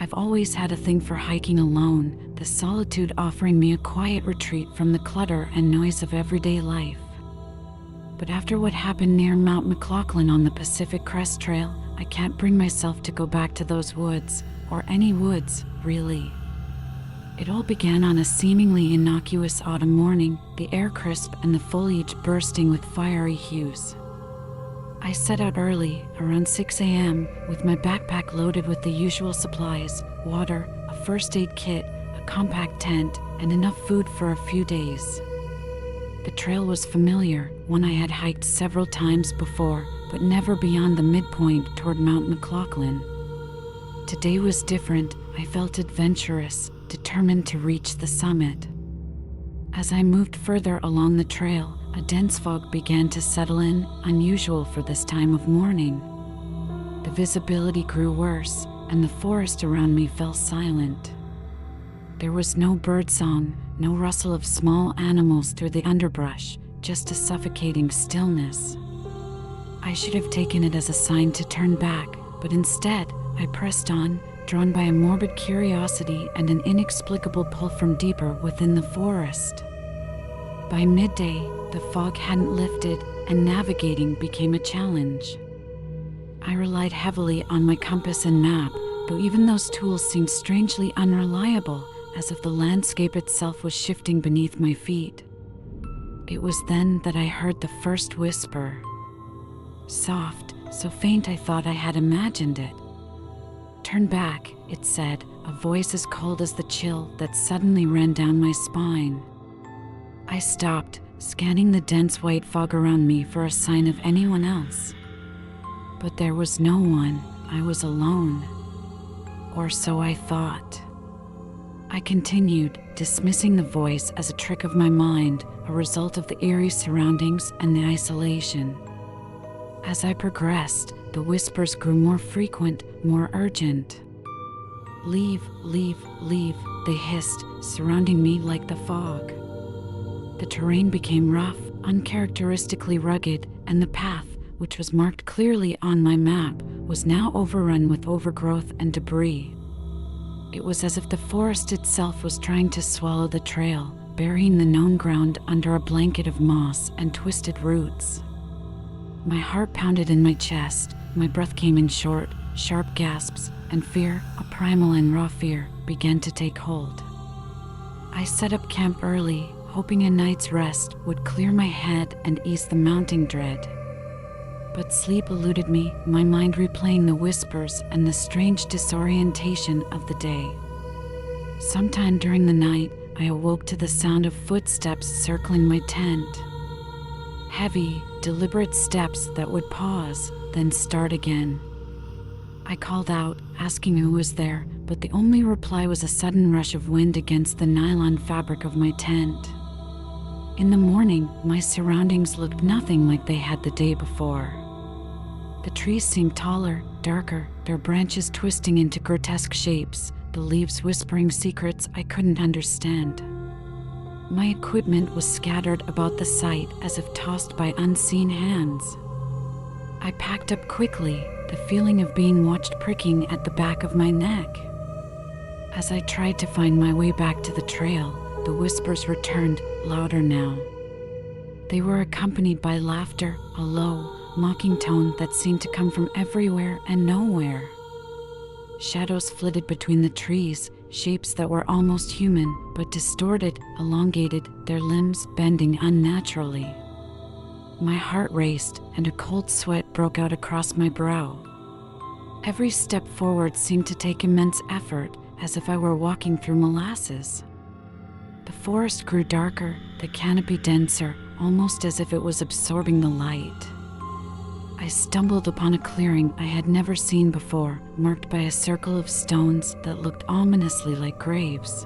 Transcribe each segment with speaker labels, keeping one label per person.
Speaker 1: I've always had a thing for hiking alone, the solitude offering me a quiet retreat from the clutter and noise of everyday life. But after what happened near Mount McLoughlin on the Pacific Crest Trail, I can't bring myself to go back to those woods, or any woods, really. It all began on a seemingly innocuous autumn morning, the air crisp and the foliage bursting with fiery hues. I set out early, around 6 a.m., with my backpack loaded with the usual supplies: water, a first aid kit, a compact tent, and enough food for a few days. The trail was familiar, one I had hiked several times before, but never beyond the midpoint toward Mount McLoughlin. Today was different. I felt adventurous, determined to reach the summit. As I moved further along the trail, a dense fog began to settle in, unusual for this time of morning. The visibility grew worse, and the forest around me fell silent. There was no birdsong, no rustle of small animals through the underbrush, just a suffocating stillness. I should have taken it as a sign to turn back, but instead, I pressed on, drawn by a morbid curiosity and an inexplicable pull from deeper within the forest. By midday, the fog hadn't lifted, and navigating became a challenge. I relied heavily on my compass and map, though even those tools seemed strangely unreliable, as if the landscape itself was shifting beneath my feet. It was then that I heard the first whisper. Soft, so faint I thought I had imagined it. "Turn back," it said, a voice as cold as the chill that suddenly ran down my spine. I stopped, scanning the dense white fog around me for a sign of anyone else. But there was no one. I was alone. Or so I thought. I continued, dismissing the voice as a trick of my mind, a result of the eerie surroundings and the isolation. As I progressed, the whispers grew more frequent, more urgent. "Leave, leave, leave," they hissed, surrounding me like the fog. The terrain became rough, uncharacteristically rugged, and the path, which was marked clearly on my map, was now overrun with overgrowth and debris. It was as if the forest itself was trying to swallow the trail, burying the known ground under a blanket of moss and twisted roots. My heart pounded in my chest, my breath came in short, sharp gasps, and fear, a primal and raw fear, began to take hold. I set up camp early, hoping a night's rest would clear my head and ease the mounting dread. But sleep eluded me, my mind replaying the whispers and the strange disorientation of the day. Sometime during the night, I awoke to the sound of footsteps circling my tent. Heavy, deliberate steps that would pause, then start again. I called out, asking who was there, but the only reply was a sudden rush of wind against the nylon fabric of my tent. In the morning, my surroundings looked nothing like they had the day before. The trees seemed taller, darker, their branches twisting into grotesque shapes, the leaves whispering secrets I couldn't understand. My equipment was scattered about the site as if tossed by unseen hands. I packed up quickly, the feeling of being watched pricking at the back of my neck. As I tried to find my way back to the trail, the whispers returned, louder now. They were accompanied by laughter, a low, mocking tone that seemed to come from everywhere and nowhere. Shadows flitted between the trees, shapes that were almost human, but distorted, elongated, their limbs bending unnaturally. My heart raced, and a cold sweat broke out across my brow. Every step forward seemed to take immense effort, as if I were walking through molasses. The forest grew darker, the canopy denser, almost as if it was absorbing the light. I stumbled upon a clearing I had never seen before, marked by a circle of stones that looked ominously like graves.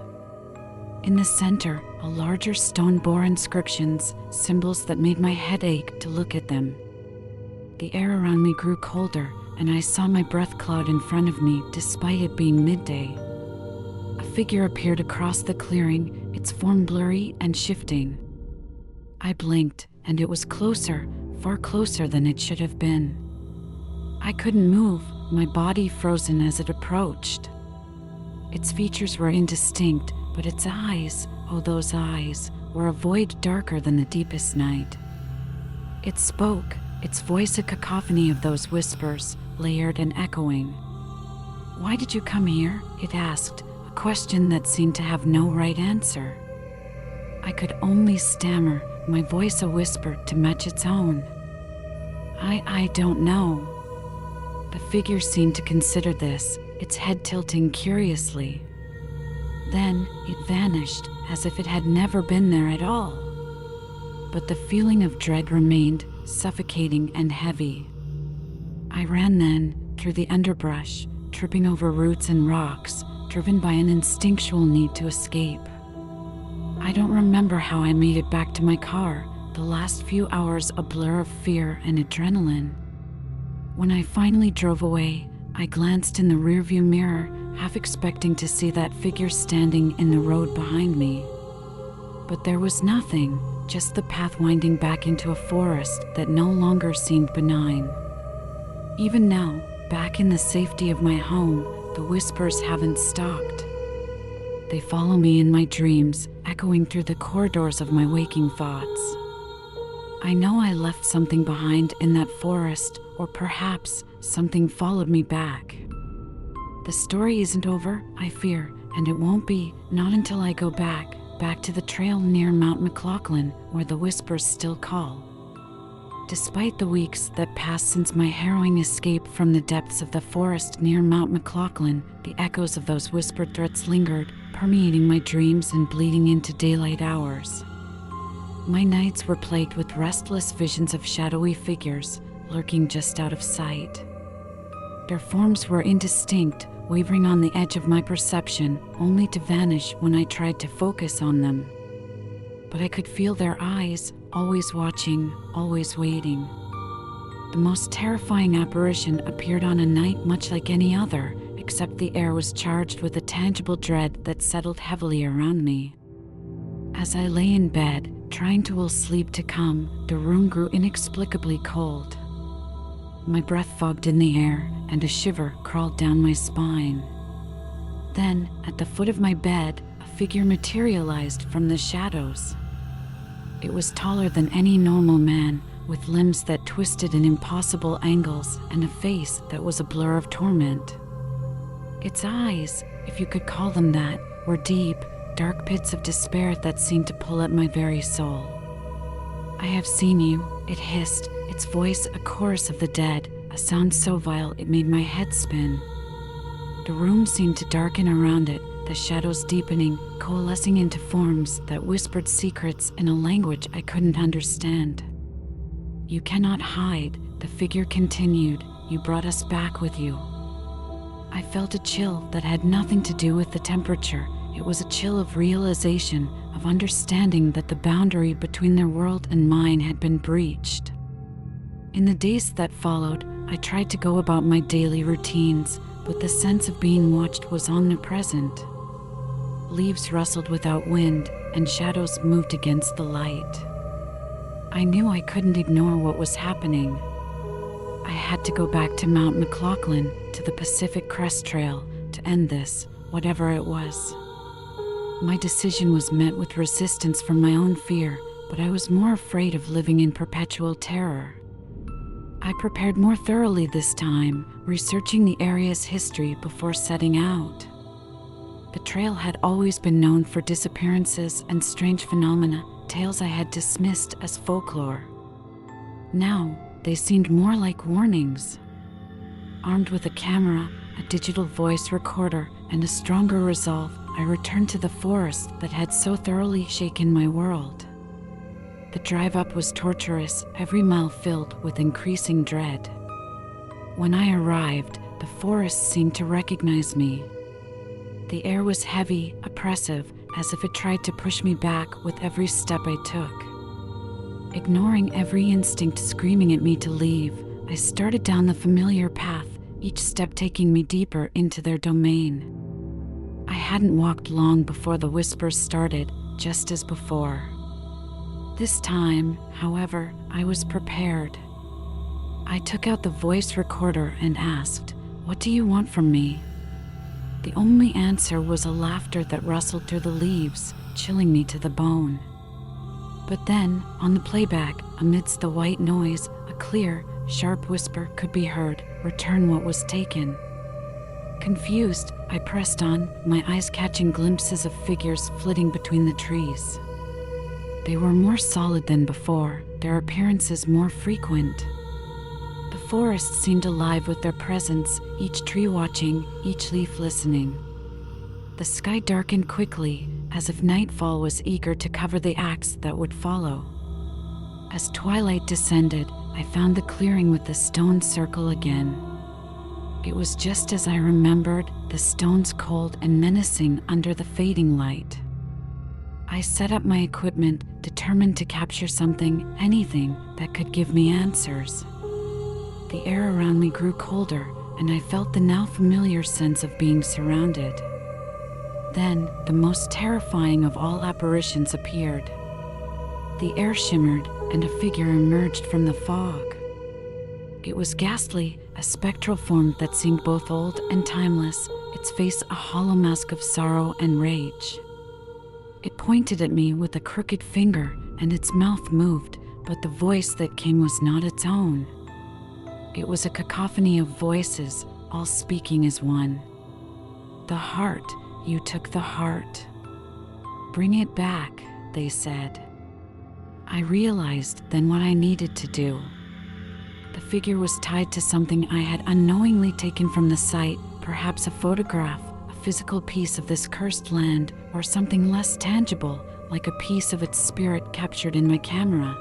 Speaker 1: In the center, a larger stone bore inscriptions, symbols that made my head ache to look at them. The air around me grew colder, and I saw my breath cloud in front of me despite it being midday. A figure appeared across the clearing, its form blurry and shifting. I blinked, and it was closer, far closer than it should have been. I couldn't move, my body frozen as it approached. Its features were indistinct, but its eyes, oh those eyes, were a void darker than the deepest night. It spoke, its voice a cacophony of those whispers, layered and echoing. "Why did you come here?" it asked, a question that seemed to have no right answer. I could only stammer, my voice a whisper to match its own. I don't know." The figure seemed to consider this, its head tilting curiously. Then it vanished, as if it had never been there at all. But the feeling of dread remained, suffocating and heavy. I ran then, through the underbrush, tripping over roots and rocks, driven by an instinctual need to escape. I don't remember how I made it back to my car, the last few hours a blur of fear and adrenaline. When I finally drove away, I glanced in the rearview mirror, half expecting to see that figure standing in the road behind me. But there was nothing, just the path winding back into a forest that no longer seemed benign. Even now, back in the safety of my home, the whispers haven't stopped. They follow me in my dreams, echoing through the corridors of my waking thoughts. I know I left something behind in that forest, or perhaps something followed me back. The story isn't over, I fear, and it won't be, not until I go back to the trail near Mount McLoughlin, where the whispers still call. Despite the weeks that passed since my harrowing escape from the depths of the forest near Mount McLoughlin, the echoes of those whispered threats lingered, permeating my dreams and bleeding into daylight hours. My nights were plagued with restless visions of shadowy figures, lurking just out of sight. Their forms were indistinct, wavering on the edge of my perception, only to vanish when I tried to focus on them. But I could feel their eyes, always watching, always waiting. The most terrifying apparition appeared on a night much like any other, except the air was charged with a tangible dread that settled heavily around me. As I lay in bed, trying to will sleep to come, the room grew inexplicably cold. My breath fogged in the air, and a shiver crawled down my spine. Then, at the foot of my bed, a figure materialized from the shadows. It was taller than any normal man, with limbs that twisted in impossible angles and a face that was a blur of torment. Its eyes, if you could call them that, were deep, dark pits of despair that seemed to pull at my very soul. "I have seen you," it hissed, its voice a chorus of the dead, a sound so vile it made my head spin. The room seemed to darken around it, the shadows deepening, coalescing into forms that whispered secrets in a language I couldn't understand. "You cannot hide," the figure continued. "You brought us back with you." I felt a chill that had nothing to do with the temperature. It was a chill of realization, of understanding that the boundary between their world and mine had been breached. In the days that followed, I tried to go about my daily routines, but the sense of being watched was omnipresent. Leaves rustled without wind, and shadows moved against the light. I knew I couldn't ignore what was happening. I had to go back to Mount McLoughlin, to the Pacific Crest Trail, to end this, whatever it was. My decision was met with resistance from my own fear, but I was more afraid of living in perpetual terror. I prepared more thoroughly this time, researching the area's history before setting out. The trail had always been known for disappearances and strange phenomena, tales I had dismissed as folklore. Now, they seemed more like warnings. Armed with a camera, a digital voice recorder, and a stronger resolve, I returned to the forest that had so thoroughly shaken my world. The drive up was torturous, every mile filled with increasing dread. When I arrived, the forest seemed to recognize me. The air was heavy, oppressive, as if it tried to push me back with every step I took. Ignoring every instinct screaming at me to leave, I started down the familiar path, each step taking me deeper into their domain. I hadn't walked long before the whispers started, just as before. This time, however, I was prepared. I took out the voice recorder and asked, "What do you want from me?" The only answer was a laughter that rustled through the leaves, chilling me to the bone. But then, on the playback, amidst the white noise, a clear, sharp whisper could be heard, "Return what was taken." Confused, I pressed on, my eyes catching glimpses of figures flitting between the trees. They were more solid than before, their appearances more frequent. The forest seemed alive with their presence, each tree watching, each leaf listening. The sky darkened quickly, as if nightfall was eager to cover the acts that would follow. As twilight descended, I found the clearing with the stone circle again. It was just as I remembered, the stones cold and menacing under the fading light. I set up my equipment, determined to capture something, anything, that could give me answers. The air around me grew colder, and I felt the now familiar sense of being surrounded. Then, the most terrifying of all apparitions appeared. The air shimmered, and a figure emerged from the fog. It was ghastly, a spectral form that seemed both old and timeless, its face a hollow mask of sorrow and rage. It pointed at me with a crooked finger, and its mouth moved, but the voice that came was not its own. It was a cacophony of voices, all speaking as one. "The heart, you took the heart. Bring it back," they said. I realized then what I needed to do. The figure was tied to something I had unknowingly taken from the site, perhaps a photograph, a physical piece of this cursed land, or something less tangible, like a piece of its spirit captured in my camera.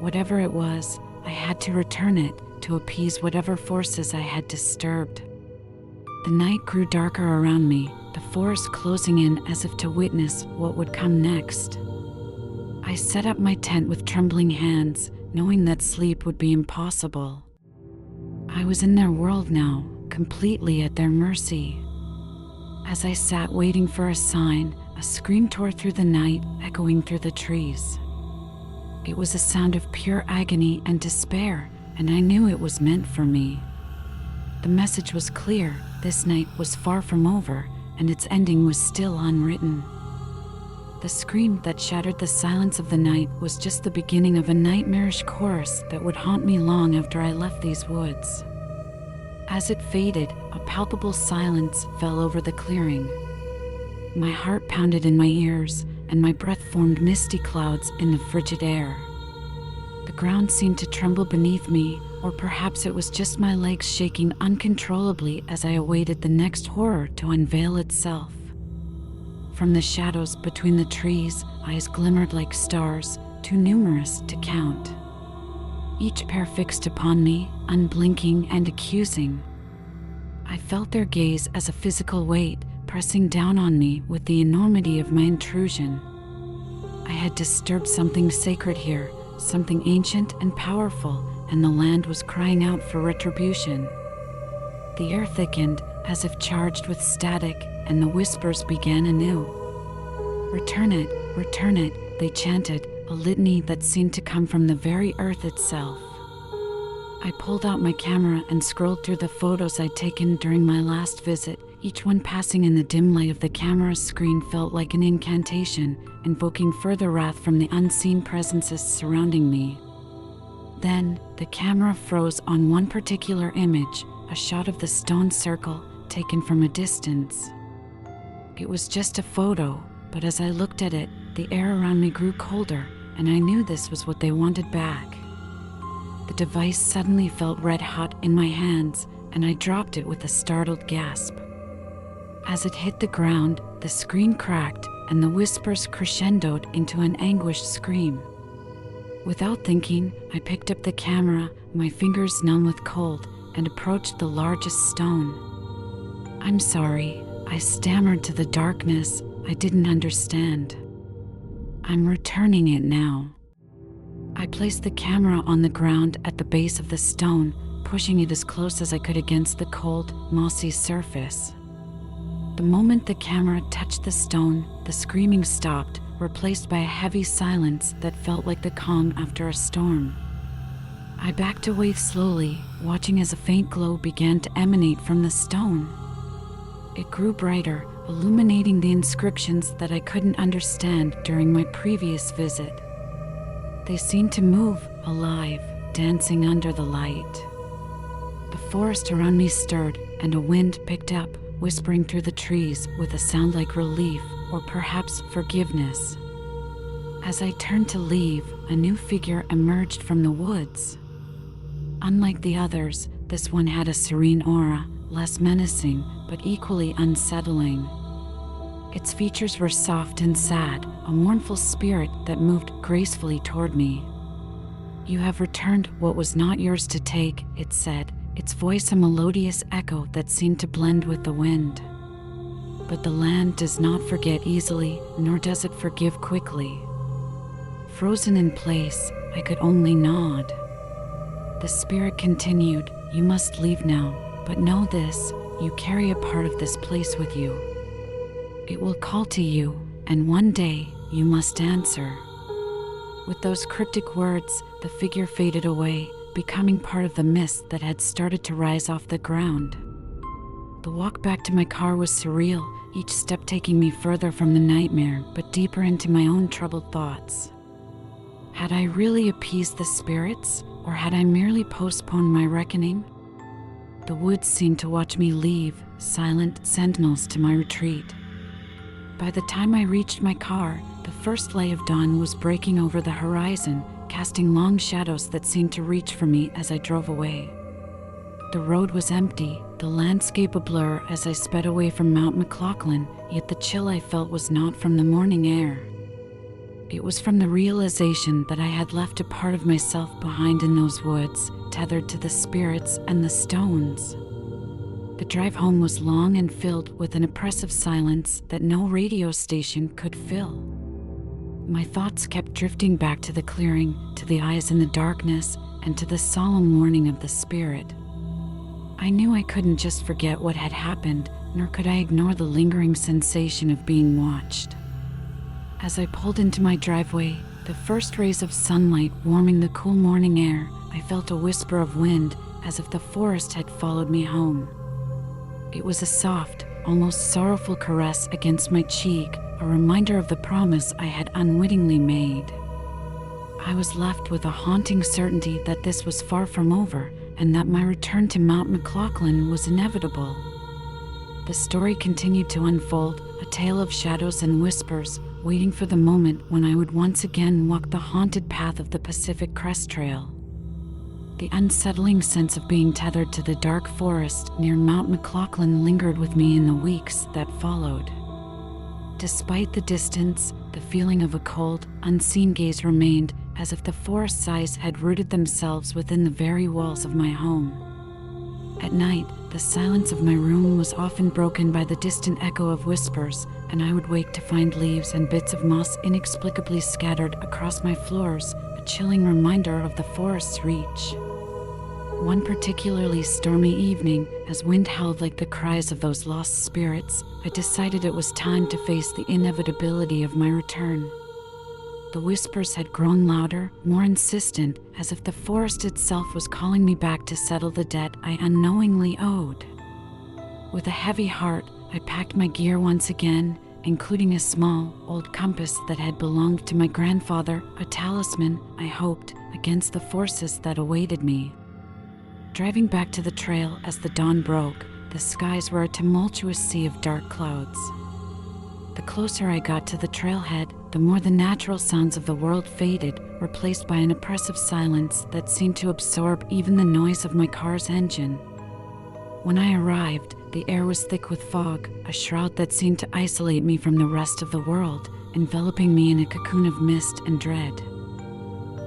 Speaker 1: Whatever it was, I had to return it, to appease whatever forces I had disturbed. The night grew darker around me, the forest closing in as if to witness what would come next. I set up my tent with trembling hands, knowing that sleep would be impossible. I was in their world now, completely at their mercy. As I sat waiting for a sign, a scream tore through the night, echoing through the trees. It was a sound of pure agony and despair, and I knew it was meant for me. The message was clear: this night was far from over, and its ending was still unwritten. The scream that shattered the silence of the night was just the beginning of a nightmarish chorus that would haunt me long after I left these woods. As it faded, a palpable silence fell over the clearing. My heart pounded in my ears, and my breath formed misty clouds in the frigid air. The ground seemed to tremble beneath me, or perhaps it was just my legs shaking uncontrollably as I awaited the next horror to unveil itself. From the shadows between the trees, eyes glimmered like stars, too numerous to count. Each pair fixed upon me, unblinking and accusing. I felt their gaze as a physical weight, pressing down on me with the enormity of my intrusion. I had disturbed something sacred here, something ancient and powerful, and the land was crying out for retribution. The air thickened, as if charged with static, and the whispers began anew. Return it," they chanted, a litany that seemed to come from the very earth itself. I pulled out my camera and scrolled through the photos I'd taken during my last visit. Each one passing in the dim light of the camera's screen felt like an incantation, invoking further wrath from the unseen presences surrounding me. Then, the camera froze on one particular image, a shot of the stone circle, taken from a distance. It was just a photo, but as I looked at it, the air around me grew colder, and I knew this was what they wanted back. The device suddenly felt red-hot in my hands, and I dropped it with a startled gasp. As it hit the ground, the screen cracked, and the whispers crescendoed into an anguished scream. Without thinking, I picked up the camera, my fingers numb with cold, and approached the largest stone. "I'm sorry," I stammered to the darkness. I didn't understand. "I'm returning it now." I placed the camera on the ground at the base of the stone, pushing it as close as I could against the cold, mossy surface. The moment the camera touched the stone, the screaming stopped, replaced by a heavy silence that felt like the calm after a storm. I backed away slowly, watching as a faint glow began to emanate from the stone. It grew brighter, illuminating the inscriptions that I couldn't understand during my previous visit. They seemed to move, alive, dancing under the light. The forest around me stirred, and a wind picked up, whispering through the trees with a sound like relief or perhaps forgiveness. As I turned to leave, a new figure emerged from the woods. Unlike the others, this one had a serene aura, less menacing, but equally unsettling. Its features were soft and sad, a mournful spirit that moved gracefully toward me. "You have returned what was not yours to take," it said, its voice a melodious echo that seemed to blend with the wind. "But the land does not forget easily, nor does it forgive quickly." Frozen in place, I could only nod. The spirit continued, "You must leave now, but know this, you carry a part of this place with you. It will call to you, and one day you must answer." With those cryptic words, the figure faded away, becoming part of the mist that had started to rise off the ground. The walk back to my car was surreal, each step taking me further from the nightmare, but deeper into my own troubled thoughts. Had I really appeased the spirits, or had I merely postponed my reckoning? The woods seemed to watch me leave, silent sentinels to my retreat. By the time I reached my car, the first light of dawn was breaking over the horizon, casting long shadows that seemed to reach for me as I drove away. The road was empty, the landscape a blur as I sped away from Mount McLoughlin, yet the chill I felt was not from the morning air. It was from the realization that I had left a part of myself behind in those woods, tethered to the spirits and the stones. The drive home was long and filled with an oppressive silence that no radio station could fill. My thoughts kept drifting back to the clearing, to the eyes in the darkness, and to the solemn warning of the spirit. I knew I couldn't just forget what had happened, nor could I ignore the lingering sensation of being watched. As I pulled into my driveway, the first rays of sunlight warming the cool morning air, I felt a whisper of wind, as if the forest had followed me home. It was a soft, almost sorrowful caress against my cheek, a reminder of the promise I had unwittingly made. I was left with a haunting certainty that this was far from over, and that my return to Mount McLoughlin was inevitable. The story continued to unfold, a tale of shadows and whispers, waiting for the moment when I would once again walk the haunted path of the Pacific Crest Trail. The unsettling sense of being tethered to the dark forest near Mount McLoughlin lingered with me in the weeks that followed. Despite the distance, the feeling of a cold, unseen gaze remained, as if the forest's eyes had rooted themselves within the very walls of my home. At night, the silence of my room was often broken by the distant echo of whispers, and I would wake to find leaves and bits of moss inexplicably scattered across my floors, a chilling reminder of the forest's reach. One particularly stormy evening, as wind howled like the cries of those lost spirits, I decided it was time to face the inevitability of my return. The whispers had grown louder, more insistent, as if the forest itself was calling me back to settle the debt I unknowingly owed. With a heavy heart, I packed my gear once again, including a small, old compass that had belonged to my grandfather, a talisman, I hoped, against the forces that awaited me. Driving back to the trail as the dawn broke, the skies were a tumultuous sea of dark clouds. The closer I got to the trailhead, the more the natural sounds of the world faded, replaced by an oppressive silence that seemed to absorb even the noise of my car's engine. When I arrived, the air was thick with fog, a shroud that seemed to isolate me from the rest of the world, enveloping me in a cocoon of mist and dread.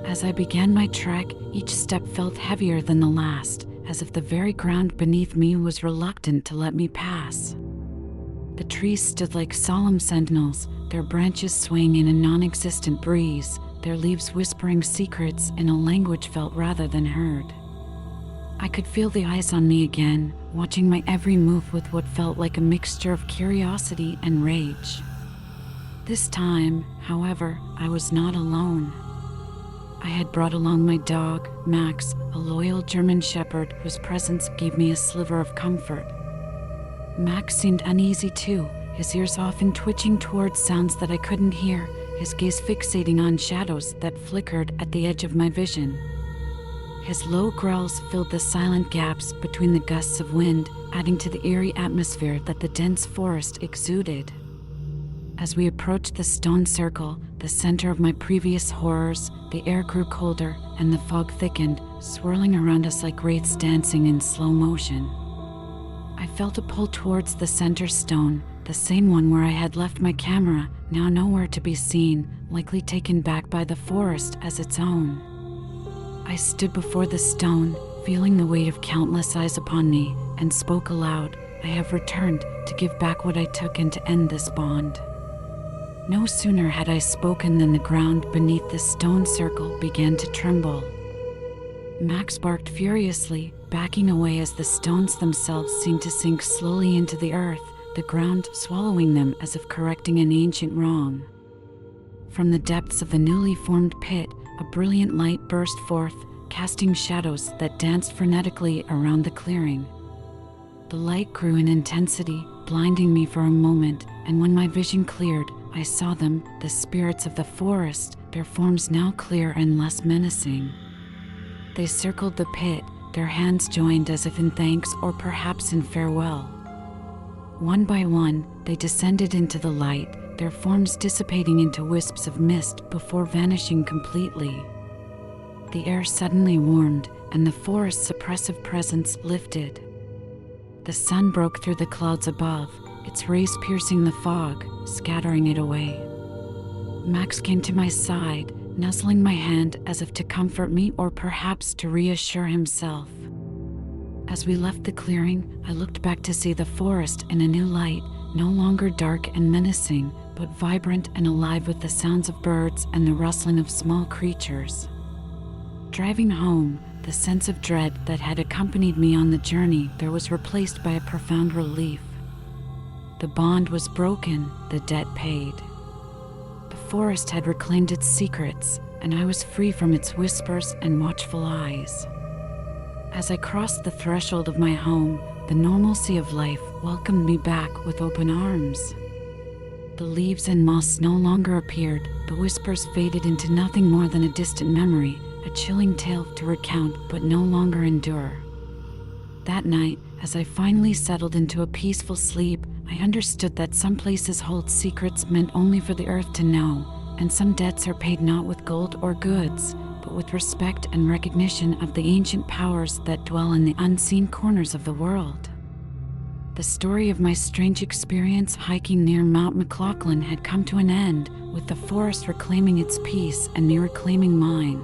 Speaker 1: As I began my trek, each step felt heavier than the last, as if the very ground beneath me was reluctant to let me pass. The trees stood like solemn sentinels, their branches swaying in a non-existent breeze, their leaves whispering secrets in a language felt rather than heard. I could feel the eyes on me again, watching my every move with what felt like a mixture of curiosity and rage. This time, however, I was not alone. I had brought along my dog, Max, a loyal German shepherd whose presence gave me a sliver of comfort. Max seemed uneasy too, his ears often twitching towards sounds that I couldn't hear, his gaze fixating on shadows that flickered at the edge of my vision. His low growls filled the silent gaps between the gusts of wind, adding to the eerie atmosphere that the dense forest exuded. As we approached the stone circle, the center of my previous horrors, the air grew colder and the fog thickened, swirling around us like wraiths dancing in slow motion. I felt a pull towards the center stone, the same one where I had left my camera, now nowhere to be seen, likely taken back by the forest as its own. I stood before the stone, feeling the weight of countless eyes upon me, and spoke aloud, "I have returned to give back what I took and to end this bond." No sooner had I spoken than the ground beneath the stone circle began to tremble. Max barked furiously, backing away as the stones themselves seemed to sink slowly into the earth, the ground swallowing them as if correcting an ancient wrong. From the depths of the newly formed pit, a brilliant light burst forth, casting shadows that danced frenetically around the clearing. The light grew in intensity, blinding me for a moment, and when my vision cleared, I saw them, the spirits of the forest, their forms now clear and less menacing. They circled the pit, their hands joined as if in thanks or perhaps in farewell. One by one, they descended into the light, their forms dissipating into wisps of mist before vanishing completely. The air suddenly warmed, and the forest's oppressive presence lifted. The sun broke through the clouds above, its rays piercing the fog, scattering it away. Max came to my side, nuzzling my hand as if to comfort me or perhaps to reassure himself. As we left the clearing, I looked back to see the forest in a new light, no longer dark and menacing, but vibrant and alive with the sounds of birds and the rustling of small creatures. Driving home, the sense of dread that had accompanied me on the journey there was replaced by a profound relief. The bond was broken, the debt paid. The forest had reclaimed its secrets, and I was free from its whispers and watchful eyes. As I crossed the threshold of my home, the normalcy of life welcomed me back with open arms. The leaves and moss no longer appeared, the whispers faded into nothing more than a distant memory, a chilling tale to recount but no longer endure. That night, as I finally settled into a peaceful sleep, I understood that some places hold secrets meant only for the earth to know, and some debts are paid not with gold or goods, but with respect and recognition of the ancient powers that dwell in the unseen corners of the world. The story of my strange experience hiking near Mount McLoughlin had come to an end, with the forest reclaiming its peace and me reclaiming mine.